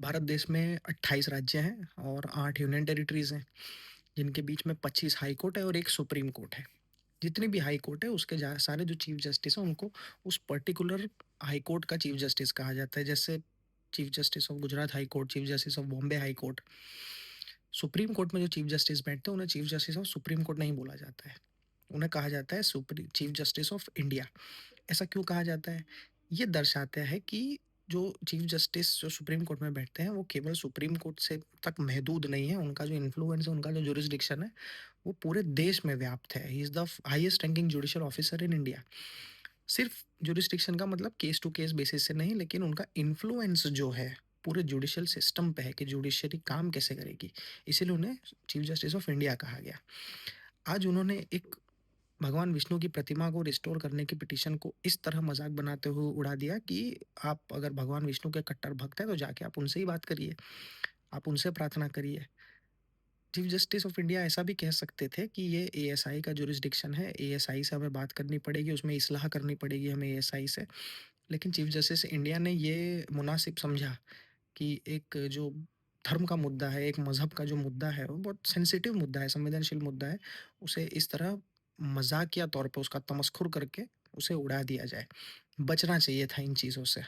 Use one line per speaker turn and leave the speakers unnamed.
भारत देश में 28 राज्य हैं और 8 यूनियन टेरिटरीज़ हैं, जिनके बीच में 25 हाई कोर्ट है और 1 सुप्रीम कोर्ट है। जितनी भी हाई कोर्ट है उसके सारे जो चीफ जस्टिस हैं उनको उस पर्टिकुलर हाई कोर्ट का चीफ जस्टिस कहा जाता है। जैसे chief justice of Gujarat high court, chief justice of Bombay high court. Supreme court में जो चीफ जस्टिस बैठते हैं उन्हें chief justice of supreme court नहीं बोला जाता है। उन्हें कहा जाता है supreme chief justice of India. ऐसा क्यों कहा जाता है? ये दर्शाता है कि जो चीफ जस्टिस जो सुप्रीम कोर्ट में बैठते हैं वो केवल सुप्रीम कोर्ट से तक महदूद नहीं है। उनका जो इन्फ्लुएंस है, उनका जो जुरिस्डिक्शन है, वो पूरे देश में व्याप्त है। He is the highest ranking judicial officer in India. सिर्फ जुरिस्डिक्शन का मतलब केस टू केस बेसिस से नहीं, लेकिन उनका इन्फ्लुएंस जो है पूरे जुडिशियल सिस्टम पे है कि जुडिशरी काम कैसे करेगी। इसीलिए उन्हें चीफ जस्टिस ऑफ इंडिया कहा गया। आज उन्होंने एक भगवान विष्णु की प्रतिमा को रिस्टोर करने की पिटीशन को इस तरह मजाक बनाते हुए उड़ा दिया कि आप अगर भगवान विष्णु के कट्टर भक्त हैं तो जाके आप उनसे ही बात करिए, आप उनसे प्रार्थना करिए। चीफ जस्टिस ऑफ इंडिया ऐसा भी कह सकते थे कि ये एएसआई का जुरिस्डिक्शन है, एएसआई से हमें बात करनी पड़ेगी, उसमें इस्लाह करनी पड़ेगी हमें एएसआई से। लेकिन चीफ जस्टिस इंडिया ने ये मुनासिब समझा कि एक जो धर्म का मुद्दा है, एक मज़हब का जो मुद्दा है, वो बहुत सेंसिटिव मुद्दा है, संवेदनशील मुद्दा है। उसे इस तरह मज़ाकिया तौर पे उसका तमस्खुर करके उसे उड़ा दिया जाए। बचना चाहिए था इन चीज़ों से।